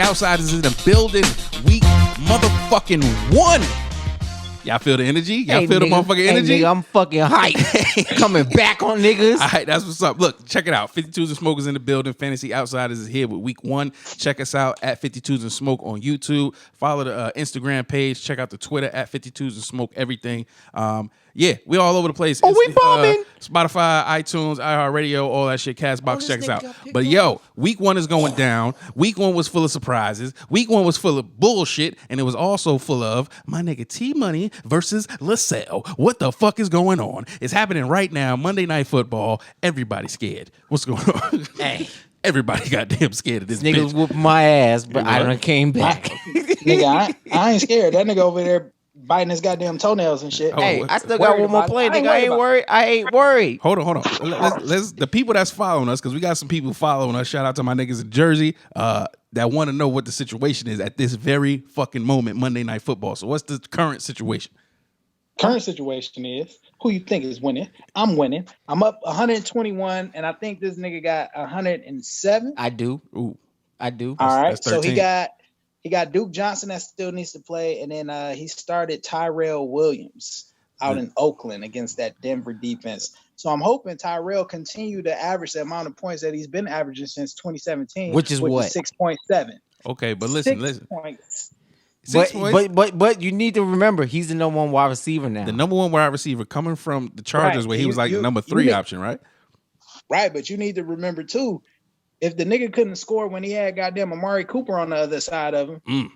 Outsiders is in the building. Week motherfucking 1. Y'all feel the energy? Y'all feel the motherfucking energy? Nigga, I'm fucking hyped. Coming back on niggas. All right, that's what's up. Look, check it out. 52s and Smokers in the building. Fantasy Outsiders is here with week 1. Check us out at 52s and Smoke on YouTube. Follow the Instagram page. Check out the Twitter at 52s and Smoke everything. Yeah, we all over the place. Oh, we bombing. Spotify, iTunes, iHeartRadio, all that shit. Castbox, check us out. But yo, week 1 is going down. Week 1 was full of surprises. Week 1 was full of bullshit, and it was also full of my nigga T-Money versus Lasell. What the fuck is going on? It's happening right now. Monday Night Football. Everybody's scared. What's going on? Hey. Everybody goddamn scared of this Niggas bitch. whooped my ass, but I done came back. Nigga, I ain't scared. That nigga over there biting his goddamn toenails and shit. Hey, I still got one more play, nigga. I ain't worried. I ain't worried. Hold on. Let's the people that's following us, because we got some people following us. Shout out to my niggas in Jersey that want to know what the situation is at this very fucking moment, Monday Night Football. So what's the current situation? Current situation is, who you think is winning? I'm winning. I'm up 121, and I think this nigga got 107. I do. Ooh. I do. All right, that's so 13. he got Duke Johnson that still needs to play, and then he started Tyrell Williams out in Oakland against that Denver defense. So I'm hoping Tyrell continue to average the amount of points that he's been averaging since 2017, Which is what? 6.7. Okay, but listen. 6 points. 6 points. But you need to remember he's the number 1 wide receiver now. The number 1 wide receiver coming from the Chargers, Right. where he was like the number 3 option, right? Right, but you need to remember too, if the nigga couldn't score when he had goddamn Amari Cooper on the other side of him,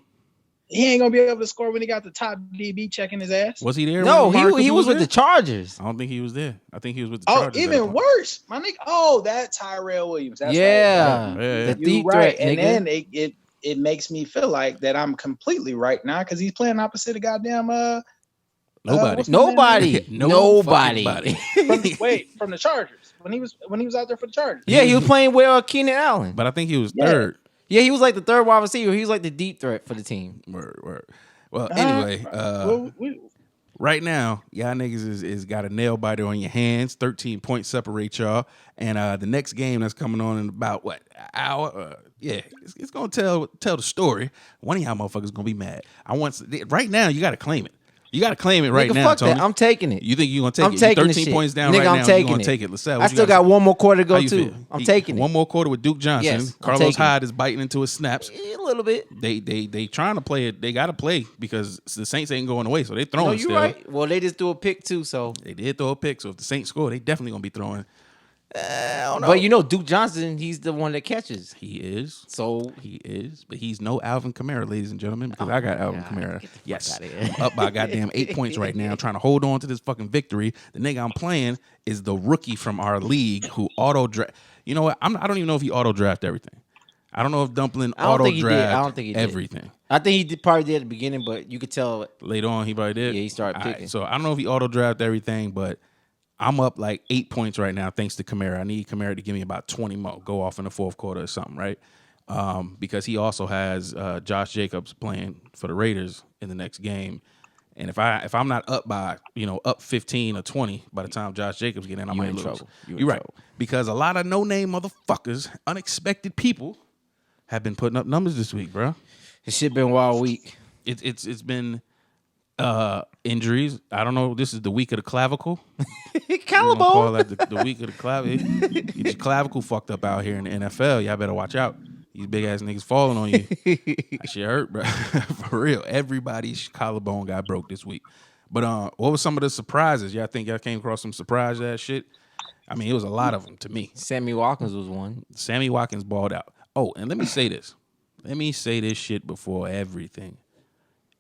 he ain't gonna be able to score when he got the top DB checking his ass. Was he there? No, when Amari he Cooper was with there? the Chargers. I don't think he was there. I think he was with the Oh, Chargers. even worse, my nigga. Oh, that Tyrell Williams. That's Yeah. right. Yeah. The You deep right, threat, and nigga. then it makes me feel like that I'm completely right now because he's playing opposite of goddamn Nobody. what's his Nobody. No Nobody. fucking body. from the Chargers when he was out there for the Chargers. Yeah, he was playing with Keenan Allen. But I think he was Yeah. third. Yeah, he was like the 3rd wide receiver. He was like the deep threat for the team. Word. Well, anyway, right now, y'all niggas is got a nail biter on your hands. 13 points separate y'all. And the next game that's coming on in about, what, an hour? It's going to tell the story. One of y'all motherfuckers going to be mad. Right now, you got to claim it. You got to claim it right Nigga, now, fuck Tony. that. I'm taking it. You think you're going to take I'm it? taking You're the 13 shit. points down Nigga, right I'm now. taking You're going it. to take it. Lasell, I still got one more quarter to How go you too. feel? I'm taking it. One more quarter with Duke Johnson. Yes, I'm Carlos taking it. Hyde is biting into his snaps. A little bit. They trying to play it. They got to play because the Saints ain't going away, so they throwing No, you still. right. Well, they just threw a pick too, so. They did throw a pick, so if the Saints score, they definitely gonna be throwing. I don't know. But you know, Duke Johnson, he's the one that catches. He is. So He is, but he's no Alvin Kamara, ladies and gentlemen, because I got Alvin Kamara. get the fuck Yes, outta here. I'm up by goddamn 8 points right now, trying to hold on to this fucking victory. The nigga I'm playing is the rookie from our league who auto draft. You know what? I don't even know if he auto draft everything. I don't know if Dumpling I don't auto think he did. draft I don't think he did. everything. I think he probably did at the beginning, but you could tell. Later on, he probably did. Yeah, he started All right, picking. so I don't know if he auto draft everything, but I'm up like 8 points right now thanks to Kamara. I need Kamara to give me about 20 more, go off in the 4th quarter or something, right? Because he also has Josh Jacobs playing for the Raiders in the next game. And if I'm not up by, up 15 or 20 by the time Josh Jacobs get in, I might in lose. trouble. You in You're right. trouble. Because a lot of no-name motherfuckers, unexpected people, have been putting up numbers this week, bro. This shit been a wild week. It's been injuries. I don't know. This is the week of the clavicle. Collarbone. Call that the week of the clavicle. Get your clavicle fucked up out here in the NFL. Y'all better watch out. These big ass niggas falling on you. That shit hurt, bro. For real. Everybody's collarbone got broke this week. But what were some of the surprises? Y'all think y'all came across some surprise ass shit? I mean, it was a lot of them to me. Sammy Watkins was one. Sammy Watkins balled out. Oh, and let me say this. Let me say this shit before everything.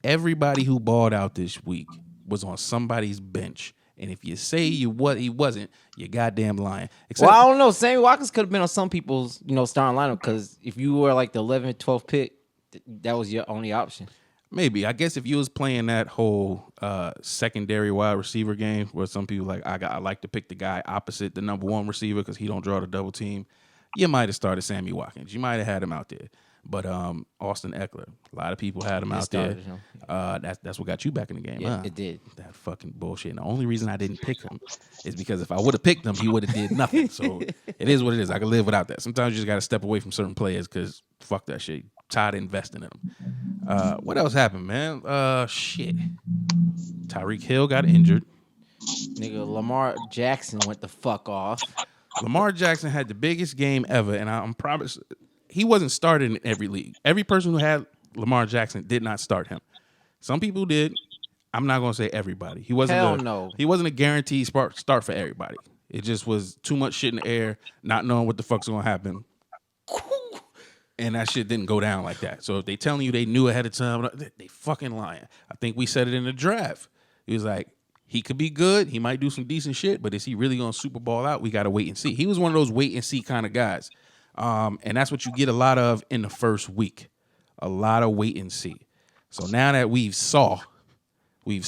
Everybody who balled out this week was on somebody's bench. And if you say he wasn't, you're goddamn lying. Well, I don't know. Sammy Watkins could have been on some people's, starting lineup because if you were like the 11th, 12th pick, that was your only option. Maybe. I guess if you was playing that whole secondary wide receiver game where some people I like to pick the guy opposite the number 1 receiver because he don't draw the double team, you might have started Sammy Watkins. You might have had him out there. But Austin Eckler, a lot of people had him out there. That's what got you back in the game. Yeah, huh? it did. That fucking bullshit. And the only reason I didn't pick him is because if I would have picked him, he would have did nothing. So it is what it is. I can live without that. Sometimes you just got to step away from certain players because fuck that shit. tired of investing in them. What else happened, man? Shit. Tyreek Hill got injured. Nigga, Lamar Jackson went the fuck off. Lamar Jackson had the biggest game ever, and I'm probably he wasn't started in every league. Every person who had Lamar Jackson did not start him. Some people did. I'm not gonna say everybody. He wasn't. He wasn't a guaranteed start for everybody. It just was too much shit in the air, not knowing what the fuck's gonna happen, and that shit didn't go down like that. So if they telling you they knew ahead of time, they fucking lying. I think we said it in the draft. He was like, he could be good. He might do some decent shit, but is he really gonna Super Bowl out? We gotta wait and see. He was one of those wait and see kind of guys, and that's what you get a lot of in the first week. A lot of wait and see. So now that we've saw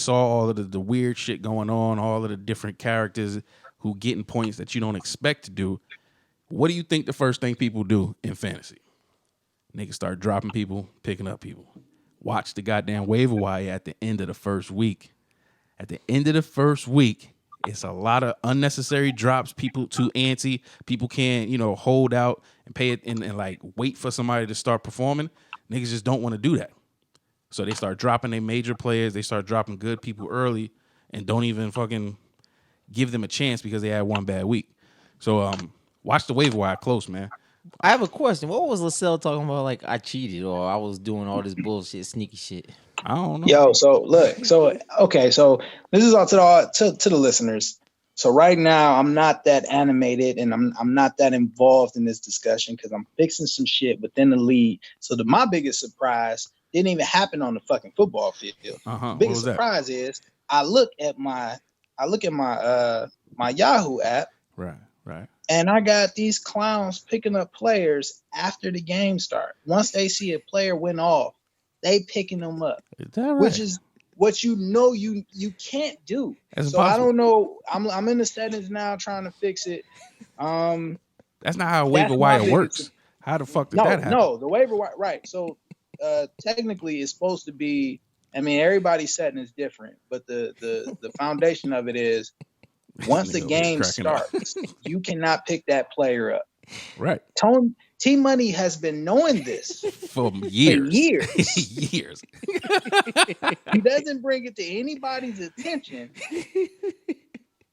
all of the weird shit going on, all of the different characters who getting points that you don't expect to do, what do you think the first thing people do in fantasy? Niggas start dropping people, picking up people. Watch the goddamn waiver wire at the end of the first week. At the end of the first week, it's a lot of unnecessary drops. People too antsy. People can't, hold out and pay it and like wait for somebody to start performing. Niggas just don't want to do that. So they start dropping their major players. They start dropping good people early and don't even fucking give them a chance because they had one bad week. So watch the waiver wire close, man. I have a question. What was Lasell talking about? Like, I cheated or I was doing all this bullshit, sneaky shit. I don't know. Yo, so look, so this is all to the listeners. So right now, I'm not that animated and I'm not that involved in this discussion because I'm fixing some shit within the league. So my biggest surprise didn't even happen on the fucking football field. The biggest surprise is I look at my my Yahoo app. Right. And I got these clowns picking up players after the game start. Once they see a player went off, they picking them up. Is that right? Which is what you can't do. That's so impossible. I don't know. I'm in the settings now trying to fix it. That's not how a waiver wire works. How the fuck did that happen? No, the waiver wire, right. So technically it's supposed to be, everybody's setting is different, but the foundation of it is once the game starts, you cannot pick that player up. Right. T-Money has been knowing this for years. Years. He doesn't bring it to anybody's attention.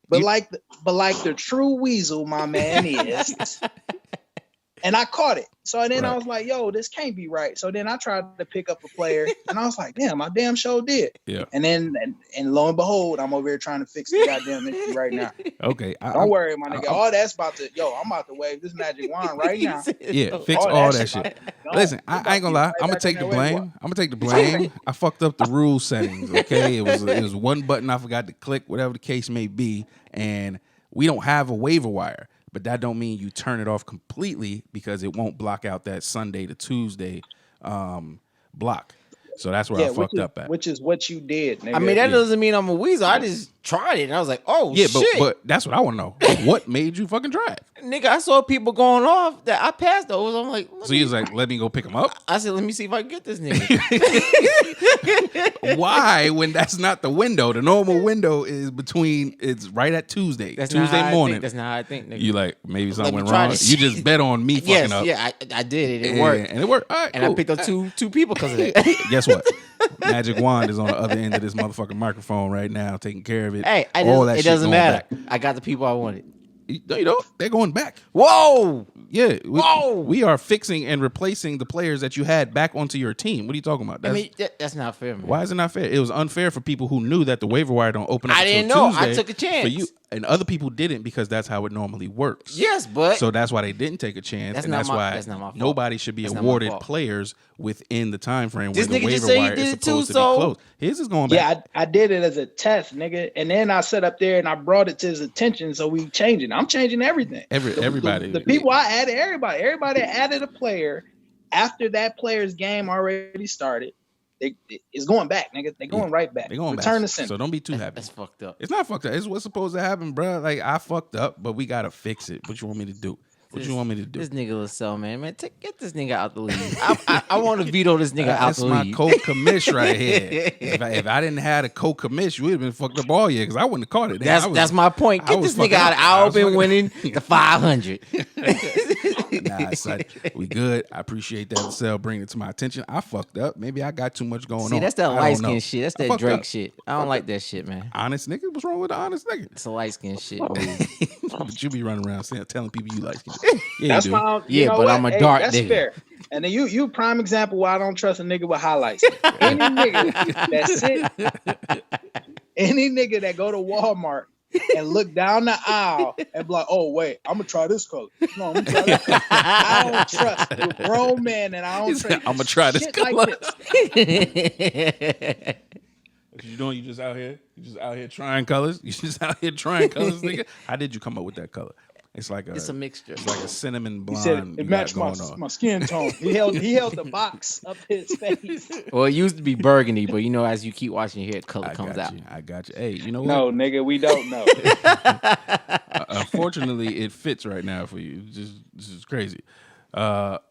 But like the true weasel, my man is. And I caught it. So then I was like, yo, this can't be right. So then I tried to pick up a player and I was like, damn, I damn sure did. Yeah. And then and lo and behold, I'm over here trying to fix the goddamn issue right now. Okay. Don't worry, my nigga. I'm about to wave this magic wand right now. Yeah, fix all that shit. Listen, I ain't gonna lie. I'm gonna take the blame. I fucked up the rule settings, okay? It was one button I forgot to click, whatever the case may be, and we don't have a waiver wire. But that don't mean you turn it off completely because it won't block out that Sunday to Tuesday block. So that's where I fucked up at. Which is what you did, nigga. I mean, that doesn't mean I'm a weasel. I just tried it. And I was like, oh, shit. But that's what I want to know. What made you fucking try it? Nigga, I saw people going off that I passed those. I'm like, so he was like, let me go pick them up? I said, let me see if I can get this nigga. Why when that's not the window? The normal window is it's right at Tuesday. Tuesday morning. That's not how I think, nigga. You like, maybe something went wrong? You just bet on me fucking up. Yeah, I did it. It worked. And it worked. All right, and cool. I picked up two people because of that. Guess what? Magic Wand is on the other end of this motherfucking microphone right now, taking care of it. Hey, it doesn't matter. Back. I got the people I wanted. You know, they're going back. Whoa! Yeah. We are fixing and replacing the players that you had back onto your team. What are you talking about? That's not fair, man. Why is it not fair? It was unfair for people who knew that the waiver wire don't open up I until didn't know. Tuesday I took a chance. for you, and other people didn't because that's how it normally works. Yes, but so that's why they didn't take a chance, and that's why nobody should be awarded players within the time frame where the waiver wire is supposed to be closed. His is going back. Yeah, I did it as a test, nigga, and then I sat up there and I brought it to his attention, so we changing. I'm changing everything. Everybody, the people I added, everybody added a player after that player's game already started. It's going back, nigga. They're going right back. They're going Return back. to center. So don't be too happy. That's fucked up. It's not fucked up. It's what's supposed to happen, bro. Like, I fucked up, but we gotta fix it. What you want me to do? What you want me to do? This nigga Lasell, man, get this nigga out the league. I want to veto this nigga out the league. That's my co-commish right here. If I didn't have a co-commish, you would have been fucked up all year because I wouldn't have caught it. That's my point. Get this nigga out. I've been winning the 500. Nah, son, we good. I appreciate that, Lasell, bringing it to my attention. I fucked up. Maybe I got too much going on. See, that's that I light don't know. skin shit. That's I that fucked Drake up. shit. I don't like that shit, man. Honest nigga? What's wrong with the honest nigga? It's a light skin shit. But you be running around telling people you like skin. Yeah, That's you do. why. Yeah, but I'm a dark That's nigga. fair. And then you prime example why I don't trust a nigga with highlights. Any nigga that go to Walmart and look down the aisle and be like, oh wait, I'm gonna try this color. No, I'm gonna try this color. I don't trust you, grown man, and I don't trust. I'm gonna try this shit color. like this. What you doing? You just out here trying colors. You just out here trying colors, nigga. How did you come up with that color? It's like It's a mixture. It's like a cinnamon blonde. He said it matched my skin tone. He held the box up his face. Well, it used to be burgundy, but as you keep watching your hair, color comes out. I got you. Hey, you know what? No, nigga, we don't know. Unfortunately, it fits right now for you. This is crazy.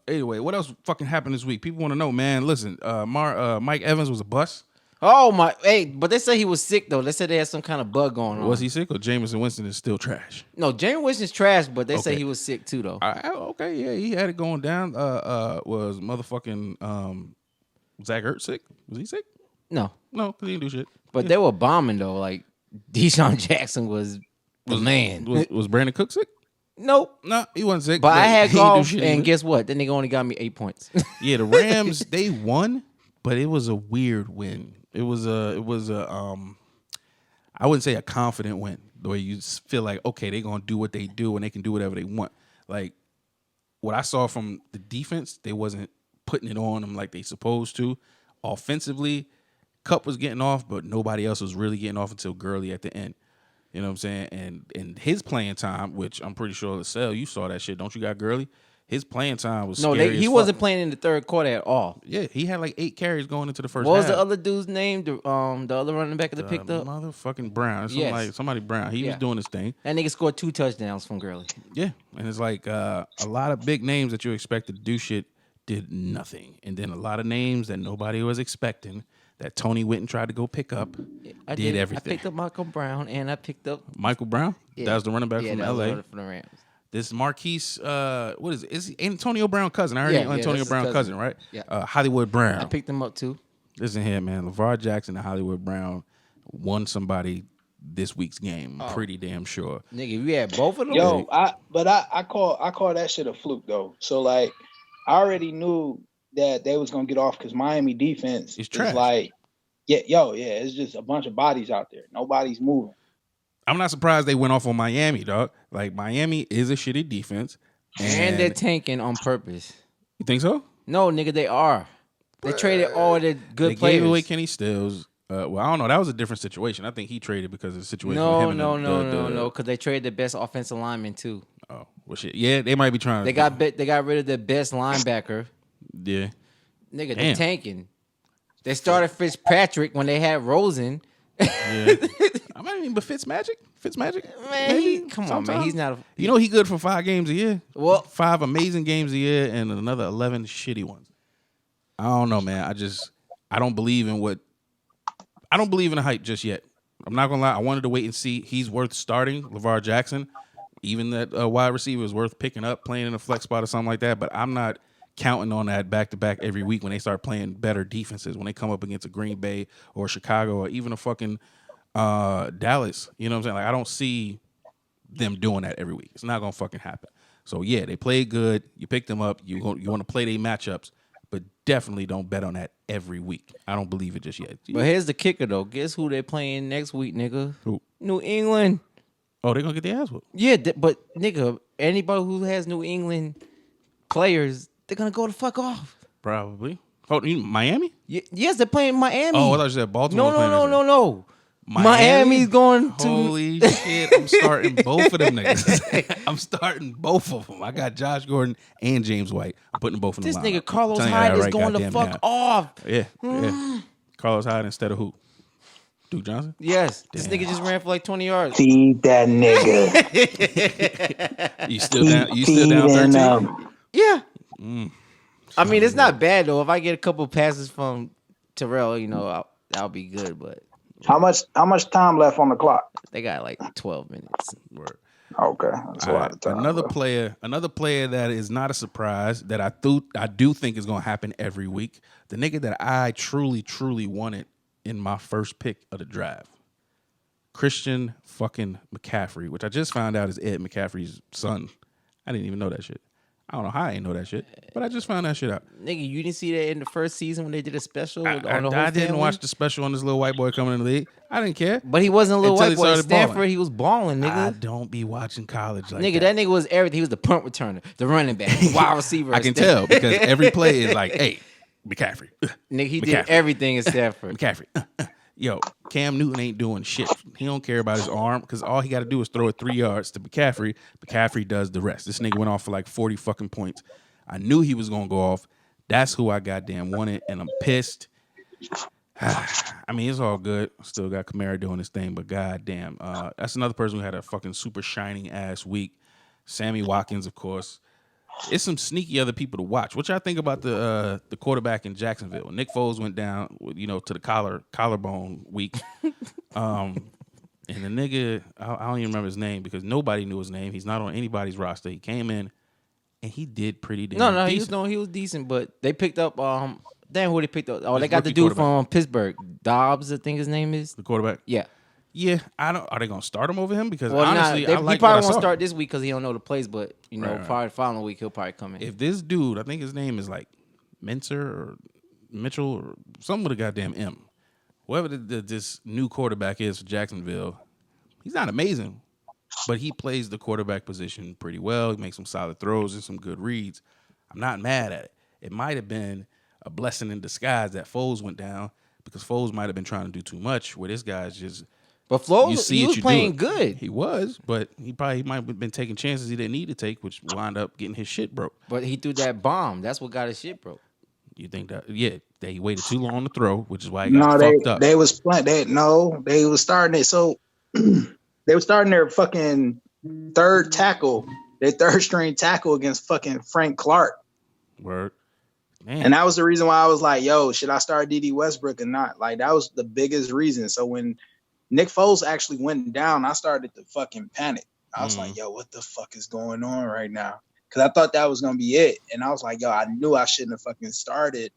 Anyway, what else fucking happened this week? People want to know, man. Listen, Mike Evans was a bust. Oh my! Hey, but they say he was sick though. They said they had some kind of bug going on. Was he sick or Jameson Winston is still trash? No, Jameis Winston's trash, but they say he was sick too though. Okay, yeah, he had it going down. Was motherfucking Zach Ertz sick? Was he sick? No, because he didn't do shit. but they were bombing though. Like Deshaun Jackson was the man. Was Brandon Cook sick? Nope. No, he wasn't sick. But I had he ain't do golf, shit and either. guess what? That nigga only got me 8 points. Yeah, the Rams they won, but it was a weird win. It was a I wouldn't say a confident win. The way you feel like, okay, they're gonna do what they do and they can do whatever they want. Like what I saw from the defense, they wasn't putting it on them like they supposed to. Offensively, Kupp was getting off, but nobody else was really getting off until Gurley at the end. You know what I'm saying? And his playing time, which I'm pretty sure Lasell, you saw that shit, don't you got Gurley? His playing time was scary he as wasn't fuck. playing in the third quarter at all. Yeah, he had like 8 carries going into the first What was half. the other dude's name? The other running back that they picked up? Motherfucking Brown. Yes. Somebody Brown. He was doing his thing. That nigga scored 2 touchdowns from Gurley. Yeah. And it's like a lot of big names that you expected to do shit did nothing. And then a lot of names that nobody was expecting that Tony Whitten tried to go pick up did everything. I picked up Michael Brown and I picked up Michael Brown? Yeah. That was the running back from that was LA. the running from the Rams. This Marquise, what is it? Is he Antonio Brown cousin? I heard Antonio that's his Brown cousin, right? Yeah. Hollywood Brown. I picked him up too. Listen here, man. LeVar Jackson and Hollywood Brown won somebody this week's game. I'm pretty damn sure. Nigga, you had both of them? Yo, I call that shit a fluke though. So like, I already knew that they was gonna get off because Miami defense is like, it's just a bunch of bodies out there. Nobody's moving. I'm not surprised they went off on Miami, dog. Like Miami is a shitty defense, and they're tanking on purpose. You think so? No, nigga, they are. They traded all their good players. They gave away Kenny Stills. Well, I don't know. That was a different situation. I think he traded because of the situation. No, with him no. Because they traded the best offensive lineman too. Oh, well, shit. Yeah, they might be trying. They got rid of their best linebacker. Yeah, nigga, they tanking. They started Fitzpatrick when they had Rosen. Yeah. But Fitzmagic, man, come on, man. He's not. He good for 5 games a year. Well, 5 amazing games a year and another 11 shitty ones. I don't know, man. I don't believe in the hype just yet. I'm not gonna lie. I wanted to wait and see. He's worth starting, LeVar Jackson. Even that wide receiver is worth picking up, playing in a flex spot or something like that. But I'm not counting on that back to back every week when they start playing better defenses. When they come up against a Green Bay or Chicago or even a fucking Dallas, you know what I'm saying? Like I don't see them doing that every week. It's not gonna fucking happen. So yeah, they played good. You picked them up. You want to play their matchups, but definitely don't bet on that every week. I don't believe it just yet. But here's the kicker though. Guess who they're playing next week, nigga? Who? New England. Oh, they're gonna get their ass whooped. Yeah, but nigga, anybody who has New England players, they're gonna go the fuck off. Probably. Oh, you mean Miami? Yes, they're playing Miami. Oh, I thought you said Baltimore. No. Miami? Miami's going to. Holy shit! I'm starting both of them niggas. I'm starting both of them. I got Josh Gordon and James White. I'm putting both of them. This nigga Carlos Hyde is going the fuck off. Yeah. Carlos Hyde instead of who? Duke Johnson? Yes. This nigga just ran for like 20 yards. Feed that nigga. You still down 13? Yeah. I mean, it's not bad though. If I get a couple passes from Terrell, I'll be good. But How much time left on the clock? They got like 12 minutes. Word. Okay, that's a lot of time. Another player that is not a surprise that I do think is going to happen every week. The nigga that I truly wanted in my first pick of the draft, Christian fucking McCaffrey, which I just found out is Ed McCaffrey's son. I didn't even know that shit. I don't know how I didn't know that shit, but I just found that shit out. Nigga, you didn't see that in the first season when they did a special on the whole I didn't family? watch the special on this little white boy coming in the league. I didn't care. But he wasn't a little Until white he boy. At started Stanford, balling. he was balling, nigga. I don't be watching college like Nigga, that nigga was everything. He was the punt returner, the running back, the wide receiver. I can tell because every play is like, hey, McCaffrey. Nigga, he McCaffrey. did everything at Stanford. McCaffrey. Yo, Cam Newton ain't doing shit. He don't care about his arm because all he got to do is throw it 3 yards to McCaffrey. McCaffrey does the rest. This nigga went off for like 40 fucking points. I knew he was going to go off. That's who I goddamn wanted, and I'm pissed. I mean, it's all good. Still got Kamara doing his thing, but goddamn. That's another person who had a fucking super shining ass week. Sammy Watkins, of course. It's some sneaky other people to watch. What y'all think about the quarterback in Jacksonville? Nick Foles went down, to the collarbone week. And the nigga, I don't even remember his name because nobody knew his name. He's not on anybody's roster. He came in and he did pretty damn decent. He was decent, but they picked up damn who they picked up. Oh, This they got the rookie dude quarterback. from Pittsburgh. Dobbs, I think his name is. The quarterback. Yeah. Yeah, I don't. Are they gonna start him over him? Because Well, honestly, I like he probably what I won't saw. start this week because he don't know the plays, but Right. probably the following week he'll probably come in. If this dude, I think his name is like Mincer or Mitchell or something with a goddamn M. Whoever this new quarterback is for Jacksonville, he's not amazing, but he plays the quarterback position pretty well. He makes some solid throws and some good reads. I'm not mad at it. It might have been a blessing in disguise that Foles went down because Foles might have been trying to do too much, where this guy's just. But Flo, You see he it, was you do playing it. good. He was, but he might have been taking chances he didn't need to take, which wound up getting his shit broke. But he threw that bomb. That's what got his shit broke. You think that? Yeah, that he waited too long to throw, which is why he got fucked up. They was playing. They was starting it. So they were starting their fucking third tackle, their third string tackle against fucking Frank Clark. Word. Man. And that was the reason why I was like, yo, should I start D.D. Westbrook or not? Like, that was the biggest reason. So when Nick Foles actually went down, I started to fucking panic. I was like, yo, what the fuck is going on right now? Because I thought that was going to be it. And I was like, yo, I knew I shouldn't have fucking started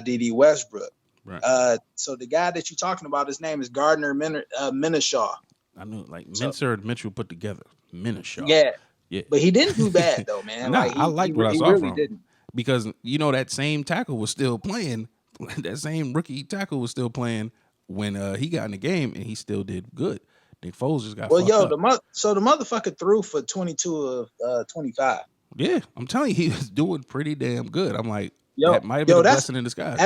D.D. Westbrook. Right. So the guy that you're talking about, his name is Gardner Minshew. I knew, like, Mincer and Mitchell put together. Minshew. Yeah. But he didn't do bad, though, man. Nah, like, I liked what I he saw really from him. didn't. Because, that same tackle was still playing. That same rookie tackle was still playing when he got in the game, and he still did good. Nick Foles just got fucked up. The motherfucker threw for 22 of 25. Yeah, I'm telling you, he was doing pretty damn good. I'm like, that might have been a blessing in disguise.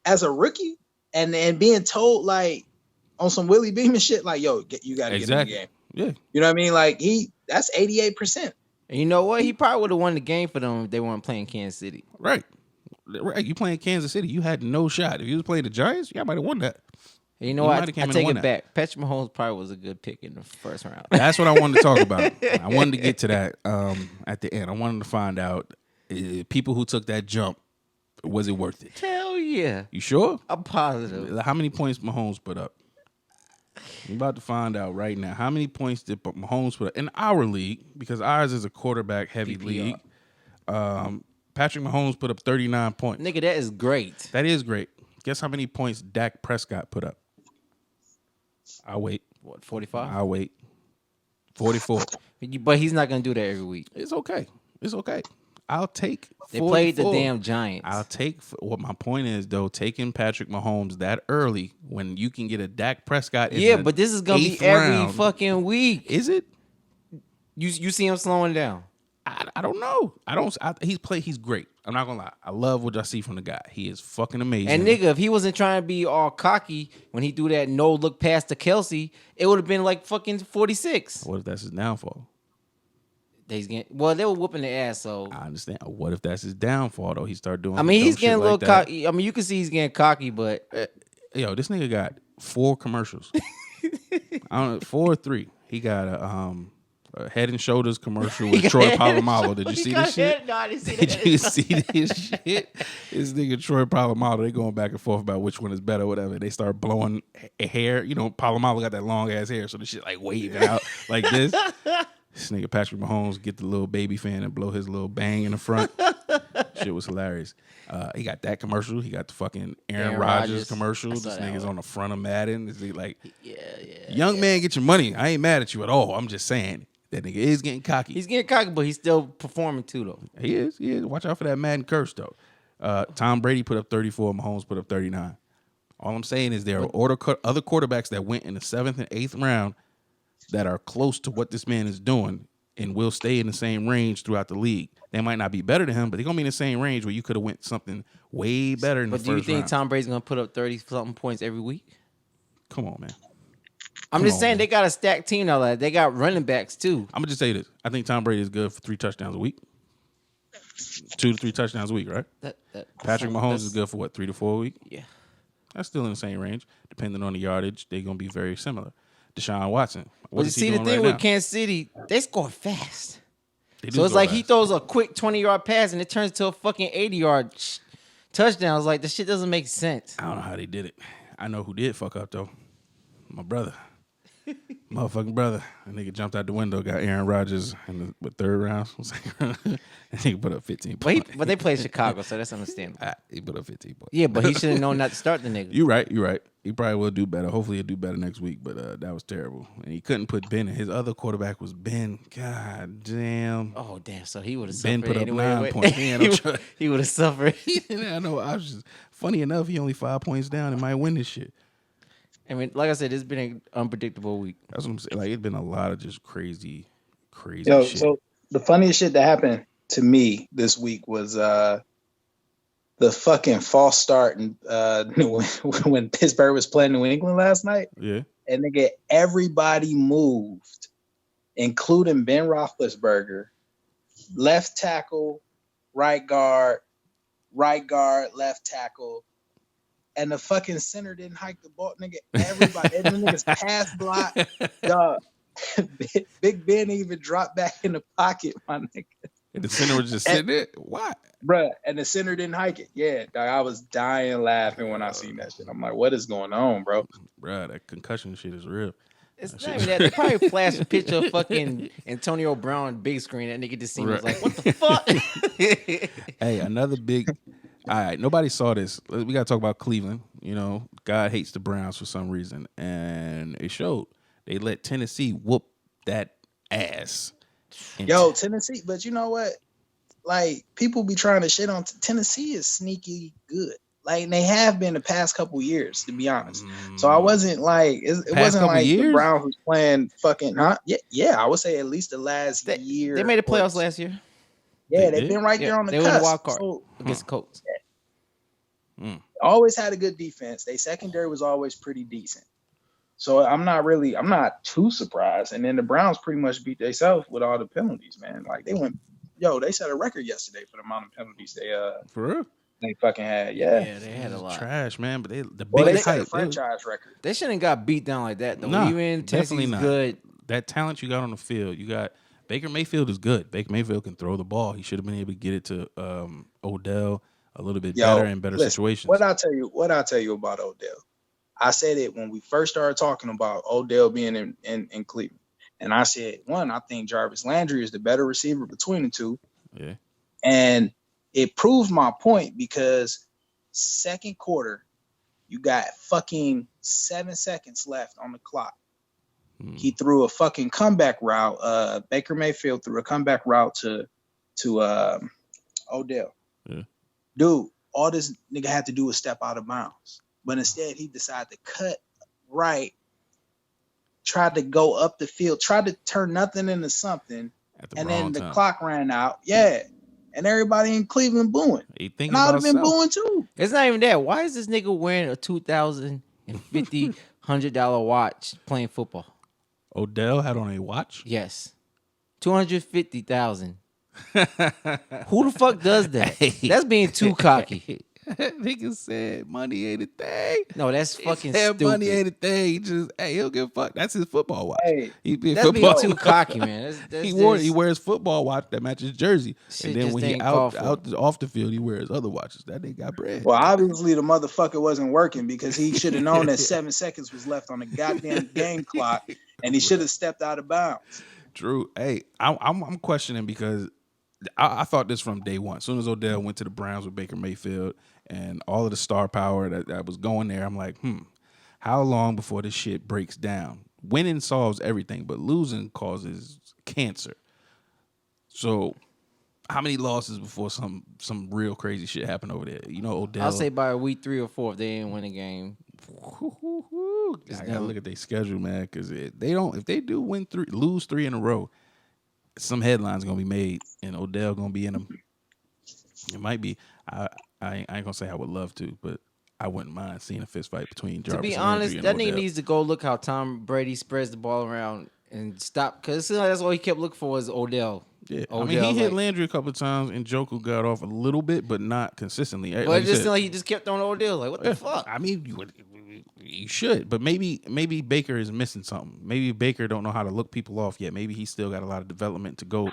As a rookie, and being told, like, on some Willie Beeman shit, like, yo, you got to get in the game. Yeah. You know what I mean? Like, that's 88%. And you know what? He probably would have won the game for them if they weren't playing Kansas City. Right. You playing Kansas City, you had no shot. If you was playing the Giants, y'all might have won that. And you know what? I take it back. Patrick Mahomes probably was a good pick in the first round. That's what I wanted to talk about. I wanted to get to that at the end. I wanted to find out people who took that jump, was it worth it? Hell yeah. You sure? I'm positive. How many points Mahomes put up? I'm about to find out right now. How many points did Mahomes put up in our league? Because ours is a quarterback-heavy league. Patrick Mahomes put up 39 points. Nigga, that is great. That is great. Guess how many points Dak Prescott put up? I'll wait. What, 45? I'll wait. 44. But he's not going to do that every week. It's okay. It's okay. I'll take 44. They played the damn Giants. I'll take what my point is, though, taking Patrick Mahomes that early when you can get a Dak Prescott in but this is going to be every fucking week. Is it? You see him slowing down? I don't know. He's great. I'm not gonna lie. I love what I see from the guy. He is fucking amazing. And nigga, if he wasn't trying to be all cocky when he threw that no look pass to Kelsey, it would have been like fucking 46. What if that's his downfall? They were whooping the ass. So I understand. What if that's his downfall though? He started doing. I mean, he's dumb getting a shit little like cocky. I mean, you can see he's getting cocky, but yo, this nigga got 4 commercials. I don't know, 4 or 3. He got a A Head and Shoulders commercial with Troy Polamalu. Did you see this shit? No, I didn't see that. Did you see this shit? This nigga Troy Polamalu, they going back and forth about which one is better, whatever. They start blowing hair. You know, Polamalu got that long ass hair, so the shit like waving out like this. This nigga Patrick Mahomes get the little baby fan and blow his little bang in the front. Shit was hilarious. He got that commercial. He got the fucking Aaron Rodgers commercial. This nigga's on the front of Madden. Is he like, young man, get your money. I ain't mad at you at all. I'm just saying that nigga is getting cocky. He's getting cocky, but he's still performing too, though. He is. Watch out for that Madden curse, though. Tom Brady put up 34. Mahomes put up 39. All I'm saying is there are other quarterbacks that went in the 7th and 8th round that are close to what this man is doing and will stay in the same range throughout the league. They might not be better than him, but they're going to be in the same range where you could have went something way better in the first round. But do you think Tom Brady's going to put up 30-something points every week? Come on, man. I'm just saying, they got a stacked team now. They got running backs, too. I'm going to just say this. I think Tom Brady is good for 3 touchdowns a week. 2 to 3 touchdowns a week, right? Patrick Mahomes is good for, what, 3 to 4 a week? Yeah. That's still in the same range. Depending on the yardage, they're going to be very similar. Deshaun Watson. But you see, the thing with Kansas City, they score fast. So it's like fast. He throws a quick 20-yard pass and it turns to a fucking 80-yard touchdown. It's like, this shit doesn't make sense. I don't know how they did it. I know who did fuck up, though. My brother. Motherfucking brother. That nigga jumped out the window, got Aaron Rodgers in the 3rd round. That nigga put up 15 points. But they played Chicago, so that's understandable. He put up 15 points. Yeah, but he should have known not to start the nigga. You're right. He probably will do better. Hopefully he'll do better next week, but that was terrible. And he couldn't put Ben in. His other quarterback was Ben. God damn. Oh, damn. So he would have suffered. Ben put up anyway. 9 points. He would have suffered. I know. Funny enough, he only 5 points down and might win this shit. I mean, like I said, it's been an unpredictable week. That's what I'm saying. Like, it's been a lot of just crazy shit. So the funniest shit that happened to me this week was the fucking false start when Pittsburgh was playing New England last night. Yeah. And everybody moved, including Ben Roethlisberger, left tackle, right guard, left tackle. And the fucking center didn't hike the ball, nigga. Everybody, and the niggas pass block, dog. Big Ben even dropped back in the pocket, my nigga. And the center was just sitting there? Why? Bruh, and the center didn't hike it. Yeah, dog, I was dying laughing when I seen that shit. I'm like, what is going on, bro? Bruh, that concussion shit is real. It's not even that. They probably flashed a picture of fucking Antonio Brown big screen. That nigga just seen it. Was like, what the fuck? Hey, another big... All right, nobody saw this. We got to talk about Cleveland. You know, God hates the Browns for some reason. And it showed. They let Tennessee whoop that ass. Yo, Tennessee. But you know what? Like, people be trying to shit on Tennessee is sneaky good. Like, they have been the past couple years, to be honest. So I wasn't like, it wasn't like years? the Browns was playing fucking, huh? Yeah, I would say at least the last year. They made the playoffs last year. Yeah, they've been right there on the cusp. They were the wild card against the Colts. Always had a good defense. Their secondary was always pretty decent. So I'm not too surprised. And then the Browns pretty much beat themselves with all the penalties, man. Like they set a record yesterday for the amount of penalties for real? They fucking had. Yeah, they had a lot. Trash, man. But they set a franchise record. They shouldn't have got beat down like that though. No, even definitely Tennessee's not. good. That talent you got on the field, you got Baker Mayfield is good. Baker Mayfield can throw the ball. He should have been able to get it to Odell a little bit better in better situations. What I tell you about Odell. I said it when we first started talking about Odell being in Cleveland. And I said, one, I think Jarvis Landry is the better receiver between the two. Yeah. And it proved my point because second quarter, you got fucking 7 seconds left on the clock. He threw a fucking comeback route. Baker Mayfield threw a comeback route to Odell. Yeah. Dude, all this nigga had to do was step out of bounds. But instead, he decided to cut right, tried to go up the field, tried to turn nothing into something, and then the clock ran out. Yeah. And everybody in Cleveland booing. And I would have been booing too. It's not even that. Why is this nigga wearing a $2,050 $100 watch playing football? Odell had on a watch? Yes. $250,000. Who the fuck does that? That's being too cocky. Nigga said money ain't a thing. No, that's fucking stupid. Money ain't a thing. He just, he'll give a fuck. That's his football watch. Hey, He be That's being too cocky, man. He wears football watch that matches jersey, and then when he off the field, he wears other watches. That nigga got bread. Well, obviously the motherfucker wasn't working because he should have known that 7 seconds was left on the goddamn game clock, and he should have stepped out of bounds. True. Hey, I'm questioning because I thought this from day one. As soon as Odell went to the Browns with Baker Mayfield and all of the star power that was going there, I'm like, how long before this shit breaks down? Winning solves everything, but losing causes cancer. So how many losses before some real crazy shit happened over there? You know, Odell. I'll say by week 3 or 4 if they didn't win a game. I gotta look at their schedule, man, because if they do lose 3 in a row, some headlines gonna be made, and Odell gonna be in them. It might be. I ain't gonna say I would love to, but I wouldn't mind seeing a fist fight between Jarvis. To be and honest, Landry that and nigga Odell. needs to go look how Tom Brady spreads the ball around and stop, because that's all he kept looking for is Odell. Yeah, Odell, I mean, he hit Landry a couple of times, and Joku got off a little bit, but not consistently. But it just seemed like he just kept throwing Odell. Like, what the fuck? I mean, you should, but maybe Baker is missing something. Maybe Baker don't know how to look people off yet. Maybe he's still got a lot of development to go.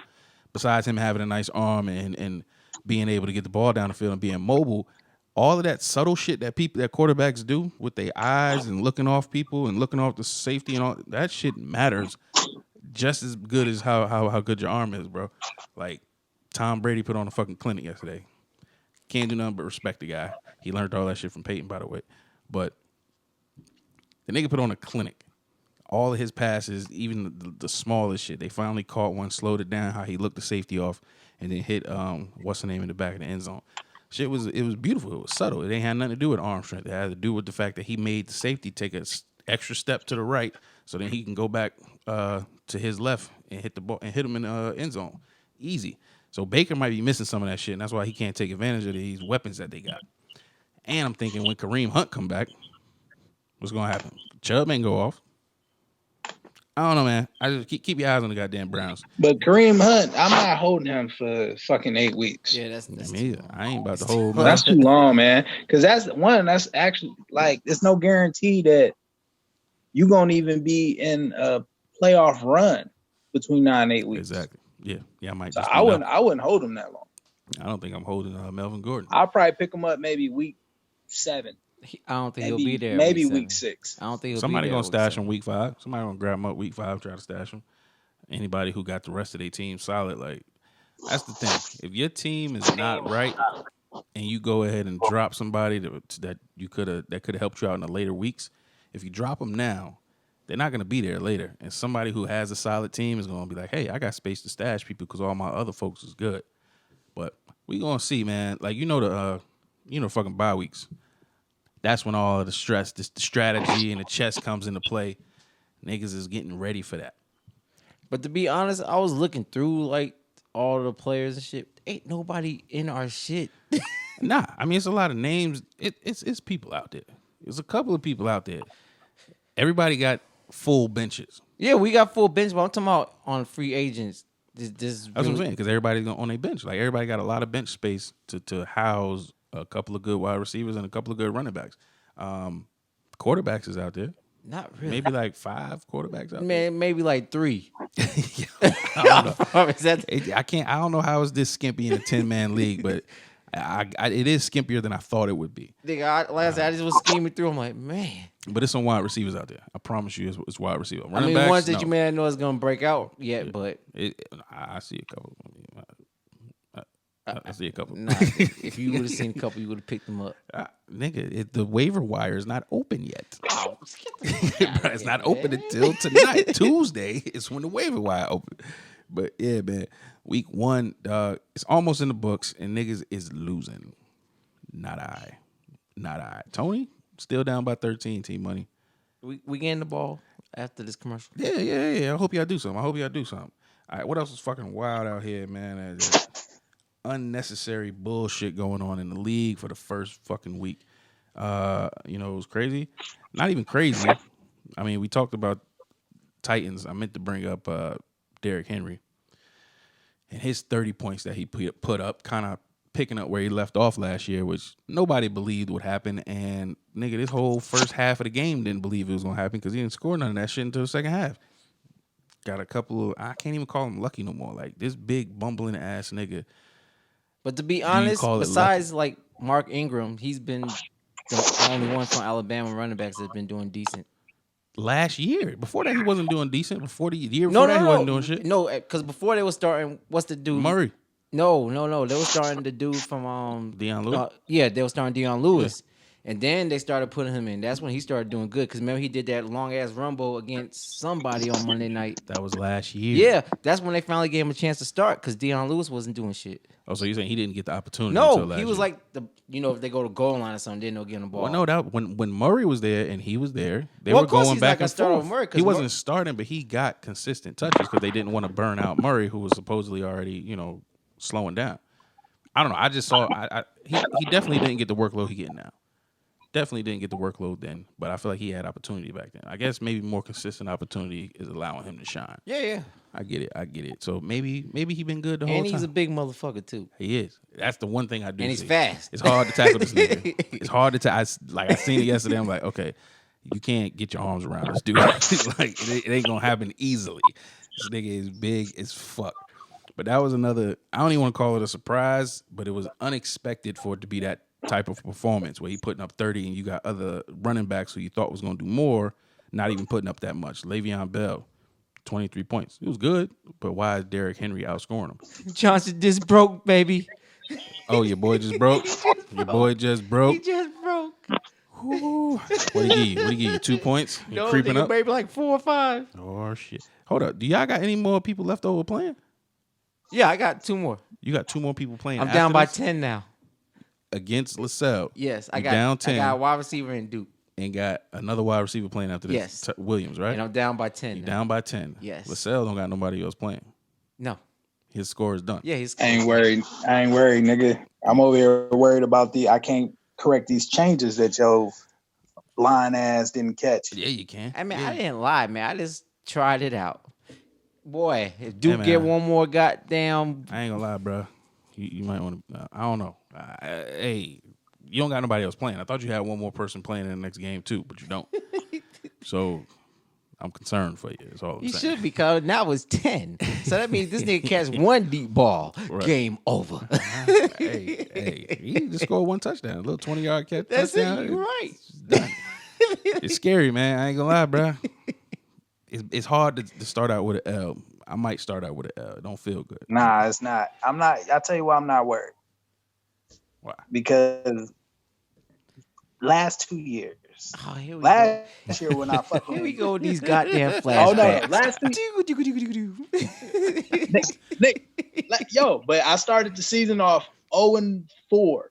Besides him having a nice arm and being able to get the ball down the field and being mobile, all of that subtle shit that quarterbacks do with their eyes and looking off people and looking off the safety and all that shit matters just as good as how good your arm is, bro. Like Tom Brady put on a fucking clinic yesterday. Can't do nothing but respect the guy. He learned all that shit from Peyton, by the way. But the nigga put on a clinic. All of his passes, even the smallest shit, they finally caught one, slowed it down, how he looked the safety off, and then hit what's the name in the back of the end zone. Shit was beautiful. It was subtle. It ain't had nothing to do with arm strength. It had to do with the fact that he made the safety take an extra step to the right, so then he can go back to his left and hit the ball and hit him in the end zone. Easy. So Baker might be missing some of that shit, and that's why he can't take advantage of these weapons that they got. And I'm thinking when Kareem Hunt come back, what's gonna happen? Chubb ain't go off. I don't know, man. I just keep your eyes on the goddamn Browns. But Kareem Hunt, I'm not holding him for fucking 8 weeks. Yeah, that's I ain't about to hold. That's too long, man. Because that's actually like it's no guarantee that you're gonna even be in a playoff run between 9 and 8 weeks. Exactly. Yeah. I might. So I wouldn't hold him that long. I don't think I'm holding Melvin Gordon. I'll probably pick him up maybe week 7. I don't think he'll be there. Maybe week 6. I don't think Somebody gonna stash him week 5. Somebody gonna grab him up week 5, try to stash him. Anybody who got the rest of their team solid, like that's the thing. If your team is not right and you go ahead and drop somebody that could have helped you out in the later weeks, if you drop them now, they're not gonna be there later. And somebody who has a solid team is gonna be like, hey, I got space to stash people because all my other folks is good. But we gonna see, man. Like the fucking bye weeks. That's when all of the stress, the strategy, and the chess comes into play. Niggas is getting ready for that. But to be honest, I was looking through like all the players and shit. Ain't nobody in our shit. Nah, I mean it's a lot of names. It's people out there. There's a couple of people out there. Everybody got full benches. Yeah, we got full bench, but I'm talking about on free agents. That's what I'm saying, because everybody's on their bench. Like everybody got a lot of bench space to house a couple of good wide receivers and a couple of good running backs. Quarterbacks is out there. Not really. Maybe like 5 quarterbacks out there. Man, maybe like 3. I don't know. I don't know how it's this skimpy in a 10-man league, but it is skimpier than I thought it would be. Nigga, I just was scheming through. I'm like, man. But it's some wide receivers out there. I promise you, it's wide receiver. Running backs, ones that you may not know is gonna break out yet, but I see a couple. I see a couple. Nah, if you would have seen a couple, you would have picked them up. Nigga, the waiver wire is not open yet. It's not open until tonight. Tuesday is when the waiver wire open. But yeah, man, week 1, it's almost in the books, and niggas is losing. Not I. Tony, still down by 13, T-Money. We getting the ball after this commercial. Yeah. I hope y'all do something. All right, what else is fucking wild out here, man? Unnecessary bullshit going on in the league for the first fucking week. It was crazy. Not even crazy. I mean, we talked about Titans. I meant to bring up Derrick Henry and his 30 points that he put up kind of picking up where he left off last year, which nobody believed would happen. And nigga, this whole first half of the game didn't believe it was gonna happen because he didn't score none of that shit until the second half. Got a couple of, I can't even call him lucky no more. Like this big bumbling ass nigga. But to be honest, besides like Mark Ingram, he's been the only one from Alabama running backs that's been doing decent. Last year. Before that, he wasn't doing decent. Before the year before that, he wasn't doing shit. No, because before they were starting, what's the dude? Murray. No. They were starting the dude from Deion Lewis. They were starting Deion Lewis. Yeah. And then they started putting him in. That's when he started doing good. Because remember, he did that long-ass rumble against somebody on Monday night. That was last year. Yeah, that's when they finally gave him a chance to start because Deion Lewis wasn't doing shit. Oh, so you're saying he didn't get the opportunity? No, until last he was year. like if they go to goal line or something, then they'll give him the ball. Well, no, that when Murray was there and he was there, they were going back and forth. He wasn't starting, but he got consistent touches because they didn't want to burn out Murray, who was supposedly already, slowing down. I don't know. I just saw he definitely didn't get the workload he getting now. Definitely didn't get the workload then, but I feel like he had opportunity back then. I guess maybe more consistent opportunity is allowing him to shine. Yeah. I get it. So maybe he been good the whole time. And he's a big motherfucker too. He is. That's the one thing I do. And he's fast. It's hard to tackle this nigga. It's hard to tackle. I seen it yesterday. I'm like, okay, you can't get your arms around this dude. Like it ain't gonna happen easily. This nigga is big as fuck. But that was another. I don't even want to call it a surprise, but it was unexpected for it to be that type of performance where he putting up 30 and you got other running backs who you thought was going to do more, not even putting up that much. Le'Veon Bell, 23 points. It was good, but why is Derrick Henry outscoring him? Johnson just broke, baby. Oh, your boy just broke? Your boy just broke? He just broke. Ooh. What did he give you? 2 points? You No, creeping up? maybe like 4 or 5. Oh, shit. Hold up. Do y'all got any more people left over playing? Yeah, I got 2 more. You got 2 more people playing. I'm down by 10 now. Against Lasell. Yes, I You got down 10. I got a wide receiver in Duke. And got another wide receiver playing after this. Yes. Williams, right? And I'm down by 10 You now. down by 10. Yes. Lasell don't got nobody else playing. No. His score is done. Yeah, his I ain't worried, nigga. I'm over here worried about I can't correct these changes that your line ass didn't catch. Yeah, you can. I mean, yeah. I didn't lie, man. I just tried it out. Boy, if Duke get one more goddamn... I ain't gonna lie, bro. You might want to... I don't know. Hey, you don't got nobody else playing. I thought you had one more person playing in the next game, too, but you don't. So, I'm concerned for you. That's all I'm saying. You should be, because now it's 10. So that means this nigga catch one deep ball. Right. Game over. hey, he just scored 1 touchdown. A little 20-yard catch. That's touchdown. It. You're right. It's scary, man. I ain't gonna lie, bro. It's hard to start out with an L. I might start out with an L. It don't feel good. Nah, it's not. I'm not. I'll tell you why I'm not worried. Why? Because last 2 years. Oh, here we last year when I fucking here we go with these goddamn flashbacks. Oh no, last 2 Nick, yo, but I started the season off 0-4,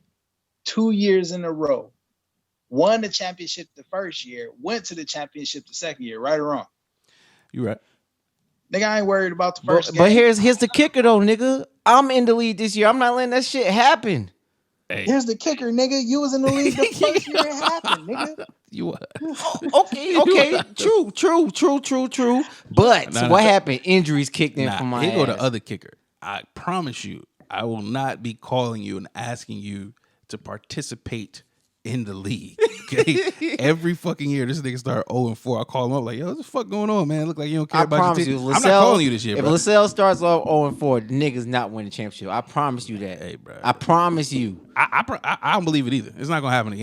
2 years in a row. Won the championship the first year, went to the championship the second year, right or wrong. You right. Nigga, I ain't worried about the first game. But here's the kicker though, nigga. I'm in the lead this year. I'm not letting that shit happen. Hey. Here's the kicker, nigga. You was in the league the first year it happened, nigga. You okay. True. But what happened? Injuries kicked in from my ass. Here go the other kicker. I promise you, I will not be calling you and asking you to participate in the league. Okay? Every fucking year, this nigga start 0-4. I call him up like, yo, what the fuck going on, man? Look like you don't care about your team. I'm not calling you this year, bro. If Lasell starts off 0-4, the nigga's not winning the championship. I promise you that. Hey, bro. I promise you. I don't believe it either. It's not gonna happen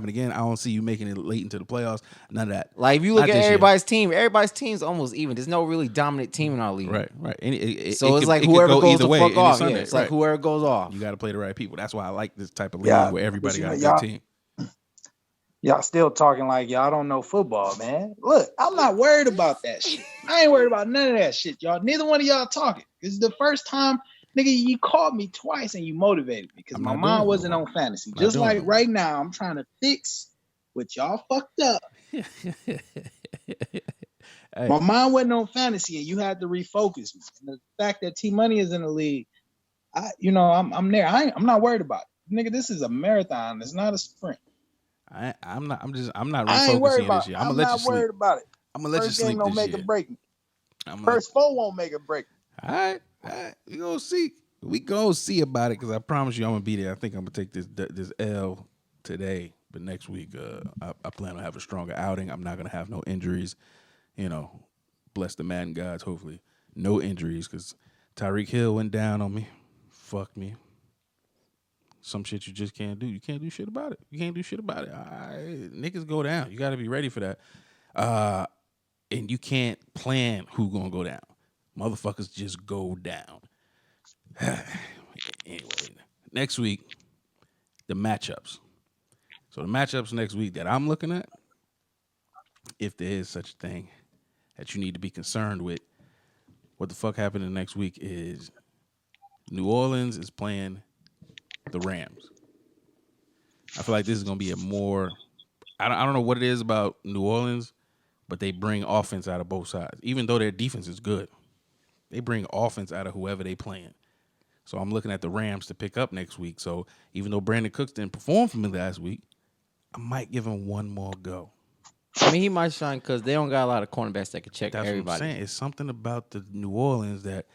again. I don't see you making it late into the playoffs. None of that. Like if you look at everybody's team's almost even. There's no really dominant team in our league. Right. And so it's like whoever goes the fuck off. Sunday, yeah, it's like whoever goes off. You got to play the right people. That's why I like this type of league where everybody got a good team. Y'all still talking like y'all don't know football, man. Look, I'm not worried about that shit. I ain't worried about none of that shit, y'all. Neither one of y'all talking. This is the first time, nigga, you called me twice and you motivated me because my mind wasn't on fantasy. Just like right now, I'm trying to fix what y'all fucked up. Hey. My mind wasn't on fantasy and you had to refocus me. And the fact that T-Money is in the league, I'm there. I'm not worried about it. Nigga, this is a marathon. It's not a sprint. I'm not refocusing this year. I'm gonna let you sleep. I'm not worried about it. I'm gonna let you sleep. First game don't make a break. First 4 won't make a break. All right. You gonna see. We go see about it because I promise you I'm gonna be there. I think I'm gonna take this L today, but next week I plan on having a stronger outing. I'm not gonna have no injuries. You know, bless the Madden gods. Hopefully, no injuries because Tyreek Hill went down on me. Fuck me. Some shit you just can't do. You can't do shit about it. You can't do shit about it. Niggas go down. You got to be ready for that. And you can't plan who gonna go down. Motherfuckers just go down. Anyway, next week, the matchups. So the matchups next week that I'm looking at, if there is such a thing that you need to be concerned with, what the fuck happened in next week is New Orleans is playing the Rams. I feel like this is going to be a more, I don't know what it is about New Orleans, but they bring offense out of both sides. Even though their defense is good, they bring offense out of whoever they playing. So I'm looking at the Rams to pick up next week. So even though Brandon Cooks didn't perform for me last week, I might give him one more go. I mean, he might shine because they don't got a lot of cornerbacks that can check That's everybody. What I'm saying. It's something about the New Orleans that